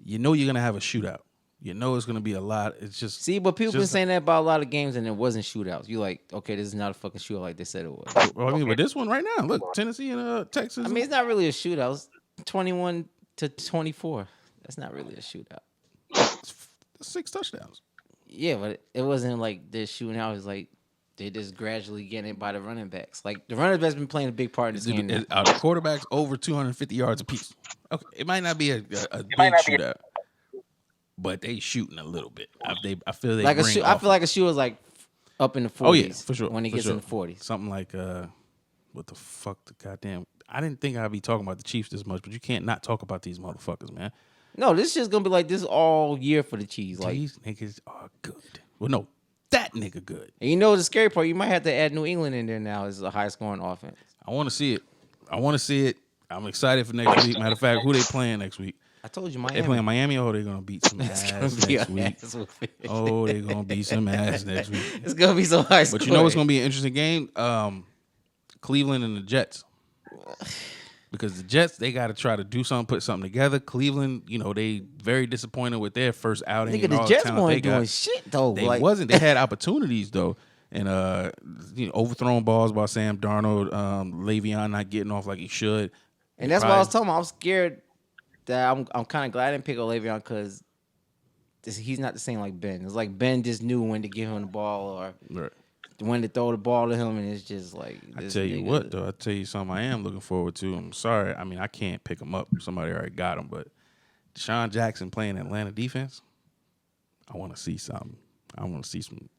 you know you're going to have a shootout. You know it's going to be a lot. It's just... See, but people been saying that about a lot of games and it wasn't shootouts. You like, okay, this is not a fucking shootout like they said it was. Well, I mean, but this one right now, look, Tennessee and Texas. I mean, it's not really a shootout. It's 21-24. That's not really a shootout. 6 touchdowns. Yeah, but it wasn't like they're shooting out. It's like they're just gradually getting it by the running backs. Like the running backs been playing a big part in this game. Are the quarterbacks over 250 yards apiece? Okay, it might not be a big shootout, but they shooting a little bit. I feel they like bring I feel like a shooter is like up in the 40s. Oh yeah, for sure. When he gets in the 40s, something like what the fuck? The goddamn! I didn't think I'd be talking about the Chiefs this much, but you can't not talk about these motherfuckers, man. No, this shit's gonna be like this all year for the Chiefs. Like these niggas are good. Well, no, that nigga good. And you know the scary part, you might have to add New England in there now as a high scoring offense. I want to see it. I'm excited for next week. Matter of fact, who they playing next week? I told you Miami. They playing Miami. Oh, they're gonna beat some ass next week. Oh, they're gonna beat some ass next week. It's gonna be so high scoring. But you know what's gonna be an interesting game? Cleveland and the Jets. Because the Jets, they got to try to do something, put something together. Cleveland, you know, they very disappointed with their first outing. Nigga, the Jets weren't doing shit, though. They wasn't. They had opportunities, though. And, overthrown balls by Sam Darnold. Le'Veon not getting off like he should. And that's what I was talking about. I'm scared that I'm kind of glad I didn't pick up Le'Veon because he's not the same like Ben. It's like Ben just knew when to give him the ball or when to throw the ball to him, and it's just like I tell you what, though. I tell you something I am looking forward to. I'm sorry. I mean, I can't pick him up. Somebody already got him. But Deshaun Jackson playing Atlanta defense, I want to see something. I want to see some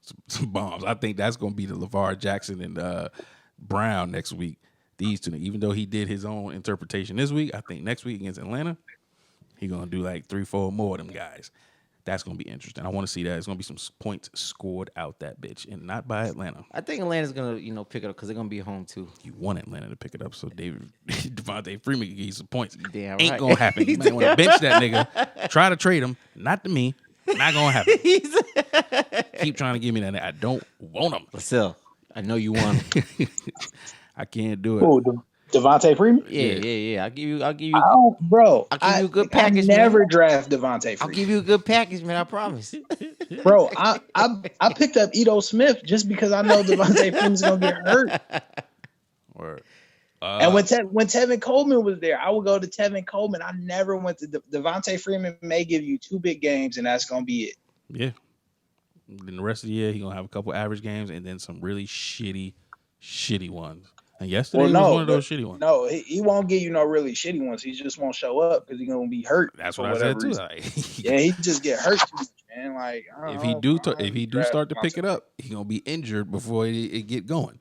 bombs. I think that's going to be the LeVar Jackson and Brown next week. These two, even though he did his own interpretation this week, I think next week against Atlanta, he's going to do like 3-4 more of them guys. That's going to be interesting. I want to see that. It's going to be some points scored out that bitch, and not by Atlanta. I think Atlanta's going to, pick it up because they're going to be home, too. You want Atlanta to pick it up so Devontae Freeman can give you some points. Damn Ain't right. going to happen. You might want to bench that nigga. Try to trade him. Not to me. Not going to happen. Keep trying to give me that. I don't want him. Lasell, I know you want him. I can't do it. Oh, Devontae Freeman? Yeah. I'll give you. Oh, bro, I'll give you a good package. I never draft Devontae Freeman. I'll give you a good package, man. I promise. Bro, I picked up Ito Smith just because I know Devontae Freeman's gonna get hurt. Word. And when Tevin Coleman was there, I would go to Tevin Coleman. I never went to Devontae Freeman. May give you 2 big games, and that's gonna be it. Yeah. Then the rest of the year, he's gonna have a couple average games, and then some really shitty ones. And yesterday was one of those shitty ones. No, he won't give you no really shitty ones. He just won't show up because he's gonna be hurt. That's what I said too. Yeah, he just get hurt too much, man. Like if he do start to pick it up, he's gonna be injured before it get going.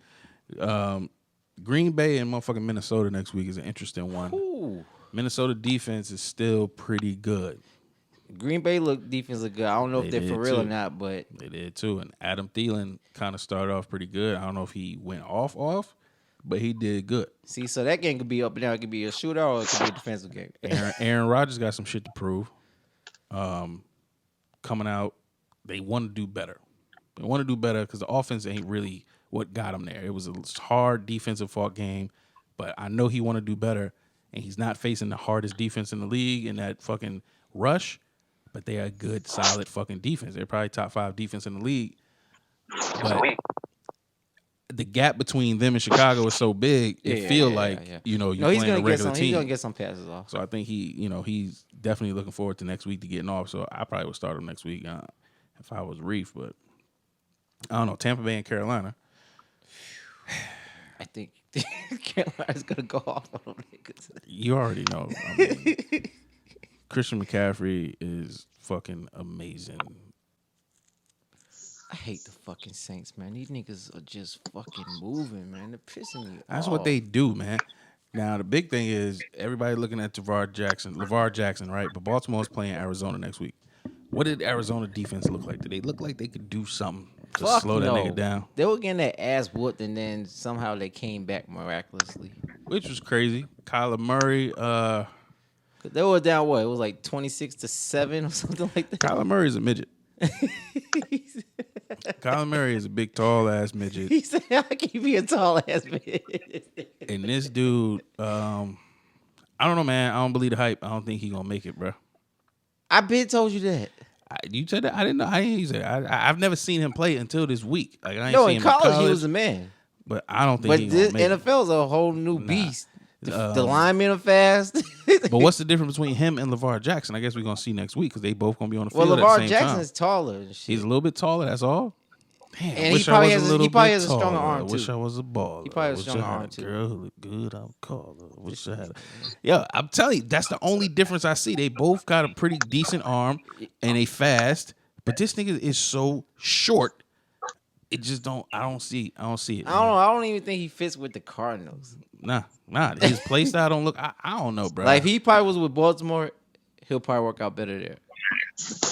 Green Bay and motherfucking Minnesota next week is an interesting one. Ooh. Minnesota defense is still pretty good. Green Bay defense look good. I don't know if they're for real or not, but they did too. And Adam Thielen kind of started off pretty good. I don't know if he went off, but he did good. See, so that game could be up and down. It could be a shootout or it could be a defensive game. Aaron Rodgers got some shit to prove. Coming out, they want to do better. They want to do better because the offense ain't really what got them there. It was a hard defensive fought game, but I know he want to do better, and he's not facing the hardest defense in the league in that fucking rush. but they're a good, solid fucking defense. They're probably top 5 defense in the league. But the gap between them and Chicago is so big. You're playing a regular team. He's gonna get some passes off. So I think he's definitely looking forward to next week to getting off. So I probably would start him next week if I was Reef. But I don't know. Tampa Bay and Carolina. I think Carolina's gonna go off on them niggas. You already know. Christian McCaffrey is fucking amazing. I hate the fucking Saints, man. These niggas are just fucking moving, man. They're pissing me off. That's what they do, man. Now, the big thing is everybody looking at LeVar Jackson, right? But Baltimore's playing Arizona next week. What did Arizona defense look like? Did they look like they could do something to slow that nigga down? They were getting their ass whooped, and then somehow they came back miraculously. Which was crazy. Kyler Murray, they were down, what? It was like 26-7 or something like that. Kyler Murray's a midget. Kyler Murray is a big, tall-ass midget. He said, I can be a tall-ass midget. And this dude, I don't know, man. I don't believe the hype. I don't think he gonna make it, bro. I been told you that. You said that? I didn't know. I didn't say that. I've never seen him play until this week. Like, I ain't no, seen in him college he was a man. But I don't think he's gonna make it. NFL's a whole new beast. The linemen are fast. But what's the difference between him and LeVar Jackson? I guess we're going to see next week because they both going to be on the field at the same time. Well, LeVar Jackson is taller and shit. He's a little bit taller, that's all? Damn, and he probably has a stronger arm, too. Wish I was a baller. He probably has a stronger arm, too. Girl who look good, I'll call her. Wish I had a... Yo, I'm telling you, that's the only difference I see. They both got a pretty decent arm and they fast, but this nigga is so short. It just I don't see it. I don't know. I don't even think he fits with the Cardinals. Nah. His play style don't look. I don't know, bro. Like if he probably was with Baltimore, he'll probably work out better there.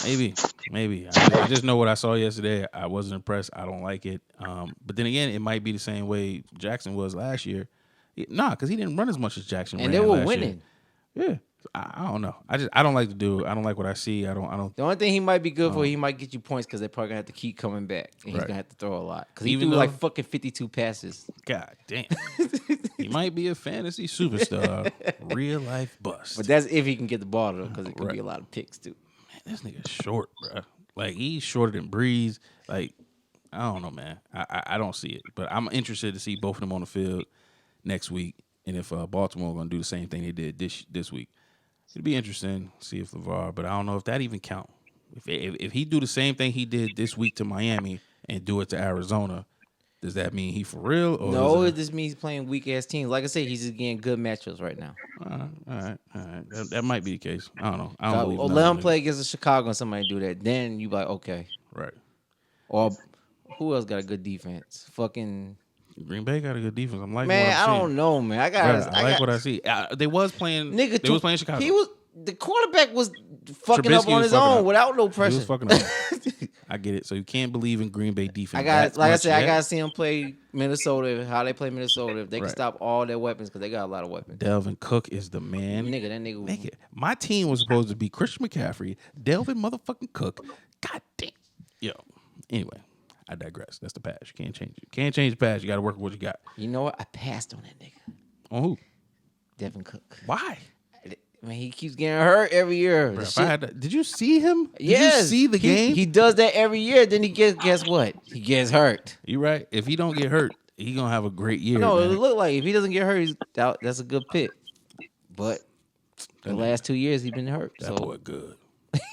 Maybe. I just know what I saw yesterday. I wasn't impressed. I don't like it. But then again, it might be the same way Jackson was last year. Because he didn't run as much as Jackson. And they were winning. Yeah. I don't know. I don't like to do. I don't like what I see. I don't. The only thing he might be good for, he might get you points because they're probably gonna have to keep coming back, and he's gonna have to throw a lot because he threw like fucking 52 passes. God damn. He might be a fantasy superstar, real life bust. But that's if he can get the ball though, because it could be a lot of picks too. Man, this nigga's short, bro. Like he's shorter than Breeze. Like I don't know, man. I don't see it, but I'm interested to see both of them on the field next week, and if Baltimore gonna do the same thing they did this week. It'd be interesting to see if LeVar, but I don't know if that even count. If he do the same thing he did this week to Miami and do it to Arizona, does that mean he for real? Or no, it just means he's playing weak ass teams. Like I said, he's just getting good matchups right now. All right. That might be the case. I don't know. I don't believe let him play against Chicago and somebody do that. Then you like okay, right? Or who else got a good defense? Fucking. Green Bay got a good defense. I'm like, man, I don't know, man. I like what I see. They was playing. They was playing Chicago. The quarterback was fucking up on his own without no pressure. He was fucking up. I get it. So you can't believe in Green Bay defense. I gotta see him play Minnesota. How they play Minnesota. If they can stop all their weapons, because they got a lot of weapons. Delvin Cook is the man. That nigga. My team was supposed to be Christian McCaffrey, Delvin motherfucking Cook. God damn. Yo. Anyway. I digress. That's the pass. You can't change it. Can't change the pass. You got to work with what you got. You know what? I passed on that nigga. On who? Devin Cook. Why? Man, he keeps getting hurt every year. Bro, did you see him? Yes. Did you see the game? He does that every year. Then he guess what? He gets hurt. You right. If he don't get hurt, he gonna have a great year. No, man. it look like if he doesn't get hurt, that's a good pick. But the last 2 years he's been hurt. That boy good.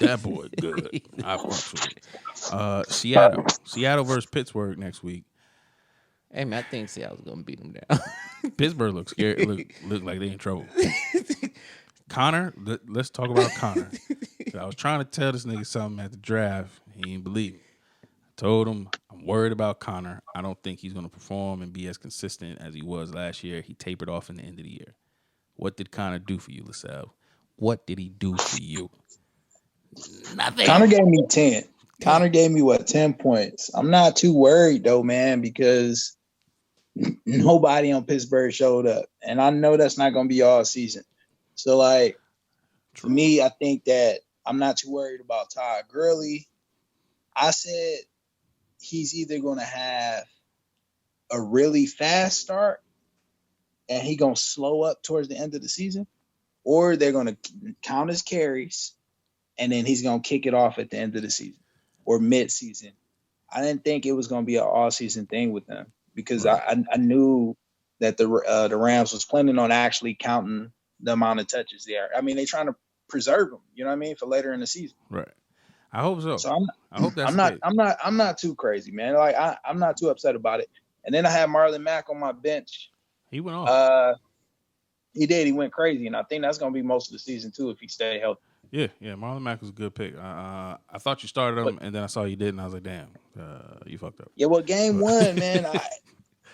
That boy good. I fuck with it. Seattle versus Pittsburgh next week. Hey man, I think Seattle's gonna beat them down. Pittsburgh looks scared. Look like they in trouble. Connor, let's talk about Connor. I was trying to tell this nigga something at the draft. He didn't believe me. I told him I'm worried about Connor. I don't think he's gonna perform and be as consistent as he was last year. He tapered off in the end of the year. What did Connor do for you, Lasell? What did he do for you? Nothing. Connor gave me 10. Connor gave me 10 points. I'm not too worried though, man, because nobody on Pittsburgh showed up. And I know that's not gonna be all season. So like for me, I think that I'm not too worried about Todd Gurley. I said he's either gonna have a really fast start and he gonna slow up towards the end of the season, or they're gonna count his carries and then he's gonna kick it off at the end of the season or mid-season. I didn't think it was gonna be an all-season thing with them because I knew that the Rams was planning on actually counting the amount of touches there. I mean, they're trying to preserve them, you know what I mean, for later in the season. Right. I hope so. So I hope that's I'm not too crazy, man. Like I'm not too upset about it. And then I had Marlon Mack on my bench. He went off. He did. He went crazy, and I think that's going to be most of the season too if he stay healthy. Yeah. Marlon Mack was a good pick. I thought you started him, and then I saw you did, and I was like, damn, you fucked up. Yeah, well, game one, man.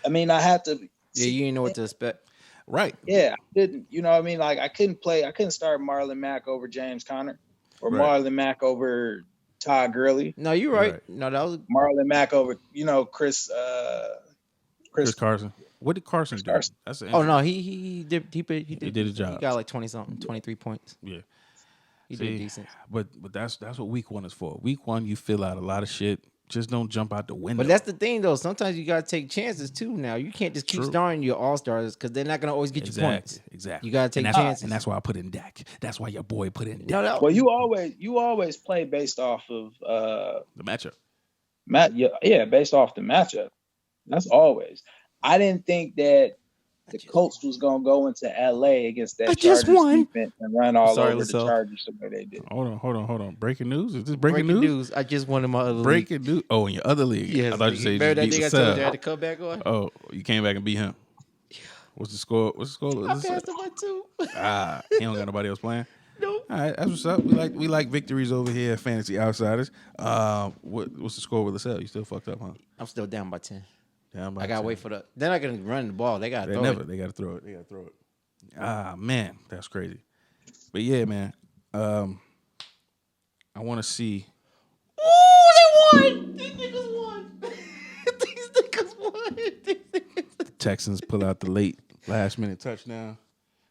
I mean, I had to. Yeah, you didn't know what to expect. Right. Yeah, I didn't. You know what I mean? Like I couldn't start Marlon Mack over James Conner or Marlon Mack over Todd Gurley. No, you're right. No, that was Marlon Mack over, Chris Carson. What did Carson do? That's no, he did a job. He got like 20-something, 23 points. Yeah. He did decent. But that's what week one is for. Week one, you fill out a lot of shit. Just don't jump out the window. But that's the thing, though. Sometimes you got to take chances, too, now. You can't just keep starting your all-stars because they're not going to always get you points. Exactly. You got to take chances. And that's why I put in Dak. That's why your boy put in Dak. No. Well, you always play based off of the matchup. Based off the matchup. That's always. I didn't think that the Colts was going to go into L.A. against that Chargers defense and run all over the Chargers the way they did. Hold on. Breaking news? Is this breaking news? I just won in my other breaking news? Oh, in your other league? Yes. I thought you said you beat that I told you I had to come back on? Oh, you came back and beat him. What's the score? I passed him by 2. He don't got nobody else playing? Nope. All right, that's what's up. We like victories over here at Fantasy Outsiders. What's the score with Lasell? You still fucked up, huh? I'm still down by 10. I gotta wait for the. They're not gonna run the ball. They gotta throw it. They gotta throw it. Man, that's crazy. But yeah, man. I want to see. Oh, they won! These niggas won. These niggas won. The Texans pull out the last minute touchdown,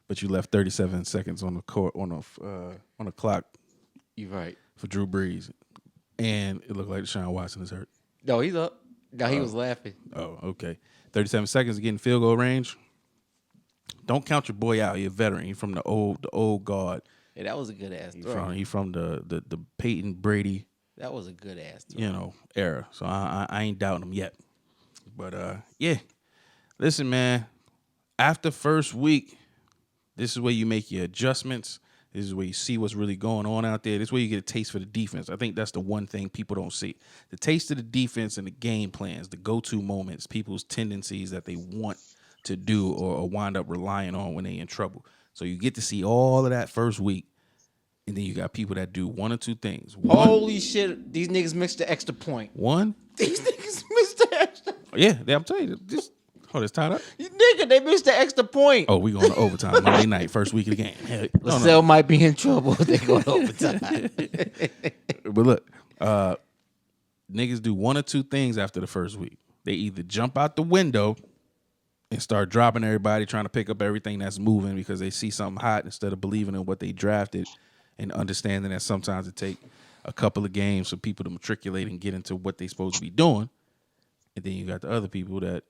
but you left 37 seconds on the court on the clock. You're right. For Drew Brees, and it looked like Deshaun Watson is hurt. No, he's up. No, he was laughing. Oh, okay. 37 seconds to get in field goal range. Don't count your boy out. He's a veteran. He's from the old guard. Yeah, that was a good ass throw. He's from the Peyton Brady. That was a good ass throw. Era. So I ain't doubting him yet. But yeah. Listen, man. After first week, this is where you make your adjustments. This is where you see what's really going on out there. This is where you get a taste for the defense. I think that's the one thing people don't see. The taste of the defense and the game plans, the go-to moments, people's tendencies that they want to do or wind up relying on when they're in trouble. So you get to see all of that first week, and then you got people that do one or two things. Holy shit, these niggas missed the extra point. One? These niggas missed the extra point. Yeah, I'm telling you. It's tied up. Nigga, they missed the extra point. Oh, we going to overtime Monday night, first week of the game. Lasell might be in trouble if they go to overtime. But look, niggas do one or two things after the first week. They either jump out the window and start dropping everybody, trying to pick up everything that's moving because they see something hot instead of believing in what they drafted and understanding that sometimes it take a couple of games for people to matriculate and get into what they supposed to be doing. And then you got the other people that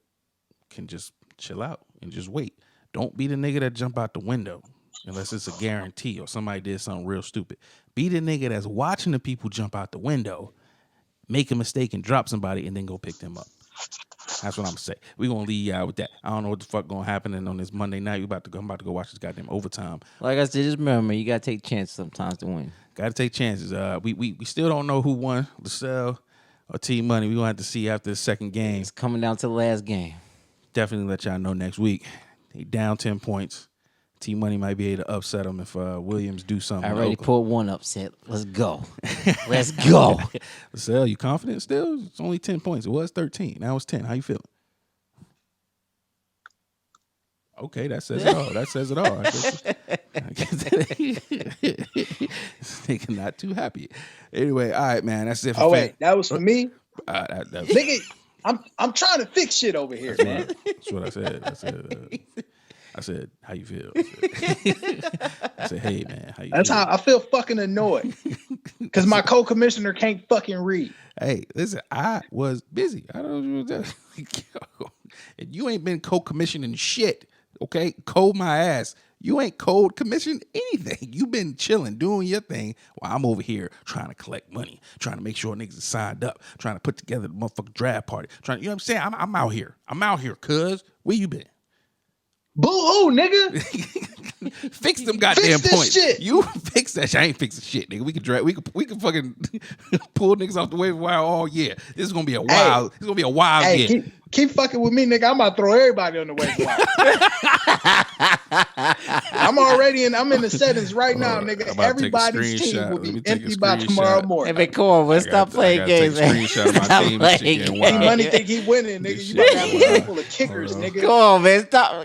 can just chill out and just wait. Don't be the nigga that jump out the window unless it's a guarantee or somebody did something real stupid. Be the nigga that's watching the people jump out the window, make a mistake and drop somebody and then go pick them up. That's what I'm gonna say. We're gonna leave you out with that. I don't know what the fuck gonna happen. And on this Monday night, I'm about to go watch this goddamn overtime. Like I said, just remember, you gotta take chances sometimes to win. Gotta take chances. We still don't know who won, Lasell or T-Money. We're gonna have to see after the second game. It's coming down to the last game. Definitely let y'all know next week. They down 10 points. T-Money might be able to upset them if Williams do something. I already pulled one upset. Let's go. Let's go. Lasell, you confident still? It's only 10 points. It was 13. Now it's 10. How you feeling? Okay, that says it all. That says it all. I guess nigga not too happy. Anyway, all right, man. That's it for that was for me? Nigga, I'm trying to fix shit over here, man. That's what I said. I said, how you feel? I said, hey, man, how you feel? That's how I feel fucking annoyed. Because my co-commissioner can't fucking read. Hey, listen, I was busy. I don't know. And you ain't been co-commissioning shit, okay? Code my ass. You ain't code commissioned anything. You been chilling, doing your thing, while I'm over here trying to collect money, trying to make sure niggas is signed up, trying to put together the motherfucking draft party. You know what I'm saying? I'm out here. I'm out here, cuz. Where you been? Boo-hoo, nigga. Fix them goddamn points. Shit. You fix that shit. I ain't fixing shit, nigga. We can fucking pull niggas off the waiver wire all year. This is gonna be a wild. It's gonna be a wild year. Keep fucking with me, nigga. I'm about to throw everybody on the waiver wire. I'm in the settings right now, nigga. Everybody's team will be empty by tomorrow morning. Hey, man, come on, man. Stop playing games, man. Stop playing games. T-Money think he winning, nigga. You about to have a room full of kickers, nigga.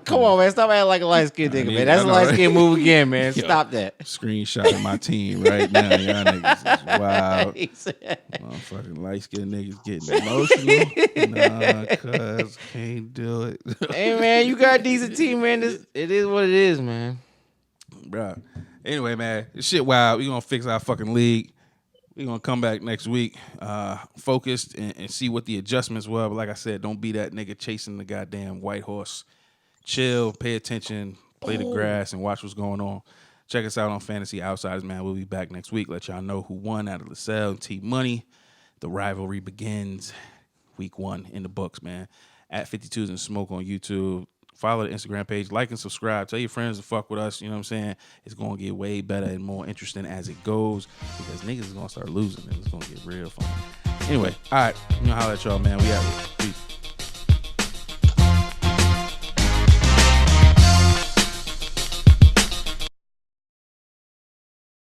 Come on, man. Stop acting like a light-skinned nigga, man. That's a light-skinned move again, man. Stop that. Screenshotting my team right now. Y'all niggas is wild. Motherfucking light-skinned niggas getting emotional. Nah, cuz can't do it. Hey, man, you got a decent team, man. It is what it is, man. Bruh. Anyway, man, this shit wild. We gonna fix our fucking league. We gonna come back next week, focused and see what the adjustments were. But like I said, don't be that nigga chasing the goddamn white horse. Chill, pay attention, play the grass, and watch what's going on. Check us out on Fantasy Outsiders, man. We'll be back next week. Let y'all know who won out of Lasell and T-Money. The rivalry begins week 1 in the books, man. At 52s and Smoke on YouTube. Follow the Instagram page, like and subscribe. Tell your friends to fuck with us. You know what I'm saying? It's going to get way better and more interesting as it goes because niggas is going to start losing and it's going to get real fun. Anyway, all right. You know, holla at y'all, man. We out here. Peace.